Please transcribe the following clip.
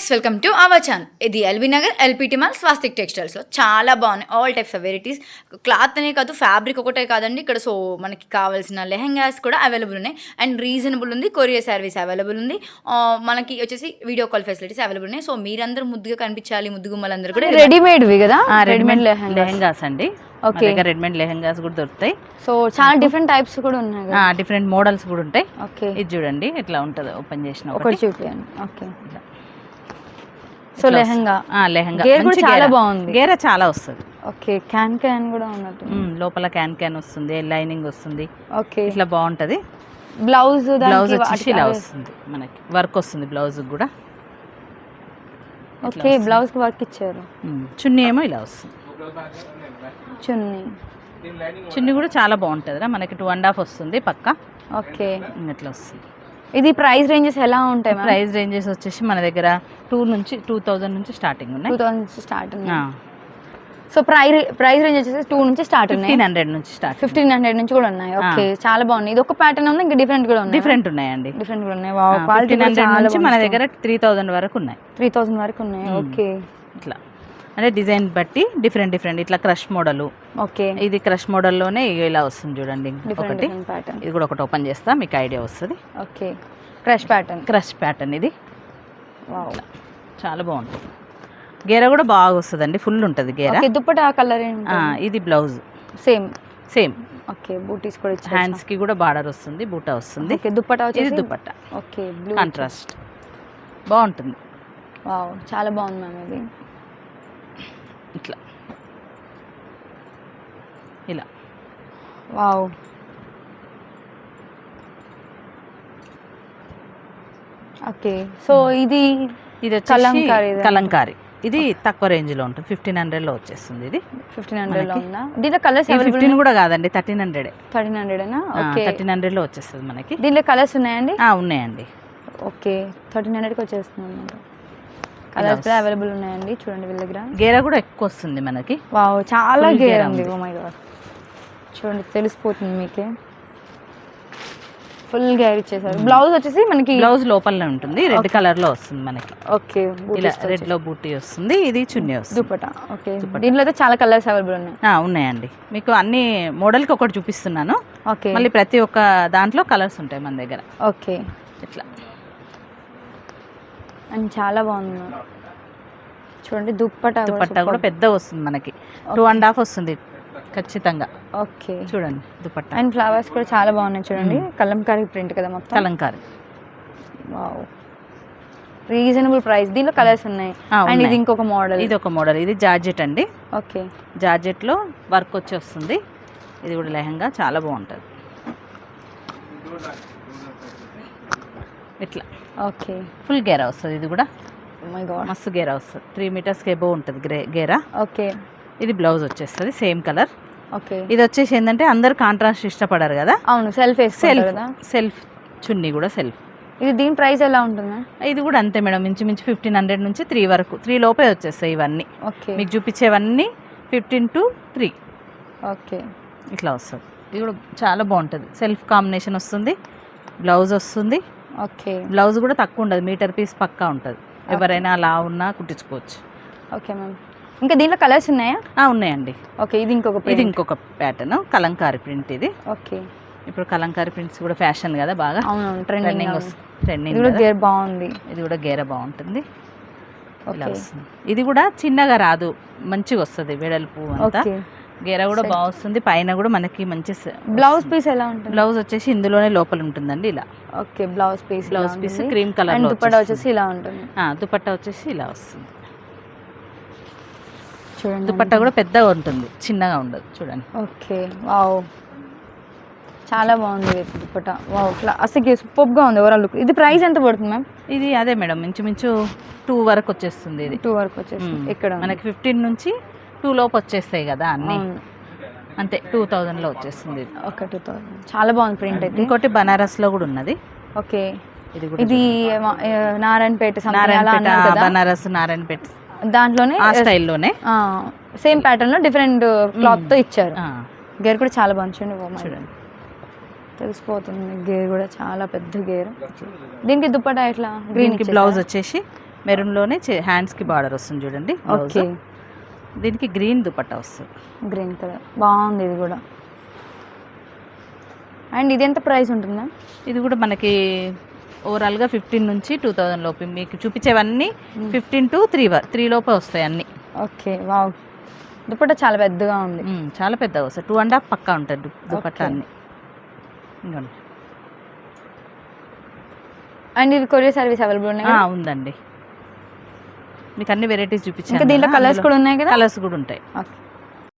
Guys welcome to our channel. ఇది LB Nagar LPT mall swastik టెక్స్టైల్స్లో చాలా బాగున్నాయి. All types of varieties, cloth అనే కాదు ఫ్యాబ్రిక్ ఒకటే కాదండి ఇక్కడ. సో మనకి కావాల్సిన లెహెంగాస్ కూడా అవైలబుల్ ఉన్నాయి అండ్ రీజనబుల్ ఉంది. కొరియర్ సర్వీస్ అవైలబుల్ ఉంది. మనకి వచ్చేసి వీడియో కాల్ ఫెసిలిటీస్ అవైలబుల్ ఉన్నాయి. సో మీరందరూ ముద్దుగా కనిపించాలి, ముద్దుగుమ్మలందరూ కూడా రెడీమేడ్వి కదా, రెడీమేడ్ లెహెంగాస్ అండి. ఓకే, రెడీమేడ్ లెహెంగాస్ కూడా దొరుకుతాయి. సో చాలా డిఫరెంట్ టైప్స్ కూడా ఉన్నాయి, డిఫరెంట్ మోడల్స్ కూడా ఉంటాయి. ఓకే, ఇది చూడండి ఎట్లా ఉంటుంది ఓపెన్ చేసిన ఒకటి చూపియండి. ఓకే, సో లెహంగా గేర్ కూడా చాలా బాగుంది, గేర చాలా వస్తుంది. ఓకే, క్యాన్ క్యాన్ కూడా ఉన్నట్టు, లోపల క్యాన్ క్యాన్ వస్తుంది, లైనింగ్ వస్తుంది. ఓకే, ఇట్లా బాగుంటది. బ్లౌజ్ వచ్చేసి ఇలా వస్తుంది, మనకి వర్క్ వస్తుంది బ్లౌజ్ కూడా. ఓకే, బ్లౌజ్ కి వర్క్ ఇచ్చారు. చున్నీ ఏమో ఇలా వస్తుంది. చున్నీ కూడా చాలా బాగుంటుంది, మనకి 2.5 వస్తుంది పక్క. ఓకే, ఇట్లా వస్తుంది. ఇది ప్రైస్ రేంజెస్ ఎలా ఉంటాయి? ప్రైస్ రేంజెస్ వచ్చేసి మన దగ్గర 2,000 నుంచి స్టార్టింగ్ ఉన్నాయి. 2000 నుంచి స్టార్ట్ ఉన్నాయి. సో ప్రైస్ రేంజ్ వచ్చేసి 2 నుంచి స్టార్ట్ ఉన్నాయి, 1500 నుంచి స్టార్ట్, 1500 నుంచి కూడా ఉన్నాయి. ఓకే, చాలా బాగున్నాయి. ఇది ఒక ప్యాటర్న్ ఉంది, ఇంకా డిఫరెంట్ కూడా ఉన్నాయి. డిఫరెంట్ ఉన్నాయండి, డిఫరెంట్ కూడా ఉన్నాయి. వావ్, క్వాలిటీ నుంచి మన దగ్గర 3000 వరకు ఉన్నాయి. 3000 వరకు ఉన్నాయి. ఓకే, ఇట్లా అంటే డిజైన్ బట్టి డిఫరెంట్ ఇట్లా క్రష్ మోడల్. ఓకే, ఇది క్రష్ మోడల్లోనే ఇలా వస్తుంది చూడండి. ఒకటి ప్యాటర్న్, ఇది కూడా ఒకటి ఓపెన్ చేస్తా, మీకు ఐడియా వస్తుంది. ఓకే, క్రష్ ప్యాటర్న్ ఇది. వావ్, చాలా బాగుంటుంది. గేర కూడా బాగా వస్తుందండి, ఫుల్ ఉంటుంది గేర. దుప్పటా కలర్ ఇది బ్లౌజ్ సేమ్. ఓకే, బూటీస్ కూడా ఇచ్చారు. హ్యాండ్స్ కి కూడా బార్డర్ వస్తుంది, బూటా వస్తుంది. ఓకే, దుప్పటా వచ్చేసి దుప్పటా. ఓకే, బ్లూ కాంట్రాస్ట్ బాగుంటుంది. వావ్, చాలా బాగుంది మ్యామ్. ఇది ఇట్లా ఇలా. Wow, okay. సో ఇది కలంకారీ. ఇది తక్కువ రేంజ్ లో ఉంటుంది, 1500 లో వచ్చేస్తుంది. ఇది 1500 లో ఉందా? దీంట్లో కలర్స్ 15 కూడా కాదండి, 1300. 1300 ఓకే, 1300 లో వచ్చేస్తుంది మనకి. దీంట్లో కలర్స్ ఉన్నాయండి? ఉన్నాయండి. ఓకే, 1300కి వచ్చేస్తుంది అన్నమాట. కలర్స్ కూడా అవైలబుల్ ఉన్నాయండి. చూడండి వీళ్ళ దగ్గర గేర కూడా ఎక్కువ వస్తుంది మనకి. వావ్, చాలా గేర ఉంది. ఓ మై గాడ్, చూడండి తెలిసిపోతుంది మీకే. ఫుల్ గేర్ ఇచ్చేసారు. బ్లౌజ్ వచ్చేసి మనకి బ్లౌజ్ లోపలనే ఉంటుంది, రెడ్ కలర్ లో వస్తుంది మనకి. ఓకే, రెడ్ లో బూటీ వస్తుంది. ఇది చున్నీ వస్తుంది, దుపట్టా. ఓకే, దీంట్లో అయితే చాలా కలర్స్ అవైలబుల్ ఉన్నాయి. ఉన్నాయండి. మీకు అన్ని మోడల్ కి ఒకటి చూపిస్తున్నాను. ఓకే, మళ్ళీ ప్రతి ఒక్క దాంట్లో కలర్స్ ఉంటాయి మన దగ్గర. ఓకే, ఇట్లా అండ్ చాలా బాగుంది. చూడండి దుప్పట్టా కూడా పెద్ద వస్తుంది మనకి, 2.5 వస్తుంది ఖచ్చితంగా. ఓకే, చూడండి దుపట్టా. అండ్ ఫ్లవర్స్ కూడా చాలా బాగున్నాయి. చూడండి కలంకారీ ప్రింట్ కదా మొత్తం. కలంకారీ. Wow, reasonable price. దీనిలో కలర్స్ ఉన్నాయి. అండ్ ఇది ఇంకొక మోడల్. ఇది ఒక మోడల్, ఇది జార్జెట్ అండి. ఓకే, జార్జెట్ లో వర్క్ వచ్చి వస్తుంది. ఇది కూడా లెహంగా చాలా బాగుంటుంది. ఇట్లా ఓకే, ఫుల్ గేరా వస్తుంది. ఇది కూడా మై గాడ్ మస్తు గేరా వస్తుంది, 3 మీటర్స్కి ఎబో ఉంటుంది గేరా. ఓకే, ఇది బ్లౌజ్ వచ్చేస్తుంది సేమ్ కలర్. ఓకే, ఇది వచ్చేసి ఏంటంటే అందరు కాంట్రాస్ట్ ఇష్టపడారు కదా. అవును, సెల్ఫ్ చున్నీ కూడా సెల్ఫ్. ఇది దీని ప్రైస్ ఎలా ఉంటుంది? ఇది కూడా అంతే మేడం, ఇంచుమించు 1500 నుంచి 3 వరకు, 3 లోపే వచ్చేస్తాయి ఇవన్నీ. ఓకే, మీకు చూపించేవన్నీ 15 to 3. ఓకే, ఇట్లా వస్తుంది. ఇది కూడా చాలా బాగుంటుంది, సెల్ఫ్ కాంబినేషన్ వస్తుంది, బ్లౌజ్ వస్తుంది. ఓకే, బ్లౌజ్ కూడా తక్కువ ఉండదు, మీటర్ పీస్ పక్కా ఉంటుంది. ఎవరైనా అలా ఉన్నా కుట్టించుకోవచ్చు. ఓకే మ్యామ్, ఇంకా దీంట్లో కలర్స్ ఉన్నాయా? ఉన్నాయండి. ఓకే, ఇది ఇంకొక ప్యాటర్న్ కలంకారీ ప్రింట్. ఇది ఓకే, ఇప్పుడు కలంకారీ ప్రింట్స్ కూడా ఫ్యాషన్ కదా బాగా. అవును, ట్రెండింగ్. గేర్ బాగుంది. ఇది కూడా గేర బాగుంటుంది. ఇది కూడా చిన్నగా రాదు, మంచిగా వస్తుంది వెడల్పు అంతా. గేర కూడా బాగా వస్తుంది. పైన కూడా మనకి మంచి బ్లౌజ్ పీస్ ఎలా ఉంటుంది? బ్లౌజ్ వచ్చేసి ఇందులోనే లోపల ఉంటుందండి ఇలా. Okay, blouse piece cream colour. Dupatta వచ్చేసి ఇలా ఉంటుంది. దుపట్టా వచ్చేసి ఇలా వస్తుంది. చూడండి దుపట్టా కూడా పెద్దగా ఉంటుంది, చిన్నగా ఉండదు. చూడండి. ఓకే, వావ్, చాలా బాగుంది దుపట్టా. వావ్, అసలు సూపర్ గా ఉంది ఓవరాల్ లుక్. ఇది ప్రైస్ ఎంత పడుతుంది మ్యామ్? ఇది అదే మేడం, ఇంచుమించు 2 వరకు వచ్చేస్తుంది. ఇది 2 వరకు వచ్చేస్తుంది. ఇక్కడ మనకి 15 నుంచి 2 లోపు వచ్చేస్తాయి కదా అన్ని, అంతే 2000 లో వచ్చేస్తుంది. ఓకే, 2000. చాలా బాగుంది ప్రింట్ అయితే. ఇంకోటి బనారస్ లో కూడా ఉన్నది. ఓకే, ఇది నారాయణపేట బనారస్ నారాయణపేట దాంట్లోనే ఆ స్టైల్లోనే సేమ్ ప్యాటర్న్ లో డిఫరెంట్ క్లాత్ తో ఇచ్చారు. గేర్ కూడా చాలా బాగుంది. చూడండి తెలిసిపోతుంది, గేర్ కూడా చాలా పెద్ద గేర్. దీనికి దుపట్టా ఎట్లా? గ్రీన్ కి బ్లౌజ్ వచ్చేసి మెరూన్లోనే హ్యాండ్స్కి బార్డర్ వస్తుంది చూడండి. ఓకే, దీనికి గ్రీన్ దుపట్టా వస్తుంది. గ్రీన్ కలర్ బాగుంది ఇది కూడా. అండ్ ఇది ఎంత ప్రైస్ ఉంటుంది మ్యామ్? ఇది కూడా మనకి ఓవరాల్గా 15 నుంచి 2000 లోపు. మీకు చూపించేవన్నీ 15 to 3 లోపే వస్తాయి అన్నీ. ఓకే, వావ్, దుపట్టా చాలా పెద్దగా ఉంది. చాలా పెద్దగా వస్తాయి. 2.5 పక్కా ఉంటుంది దుపట్టా అన్నీ. ఇంకోండి. అండ్ ఇది కొరియర్ సర్వీస్ అవైలబుల్ ఉన్నాయి? ఉందండి. మీకు అన్ని వెరైటీస్ చూపించాను. ఇంకా దీంట్లో కలర్స్ కూడా ఉన్నాయి కదా? కలర్స్ కూడా ఉంటాయి. ఓకే.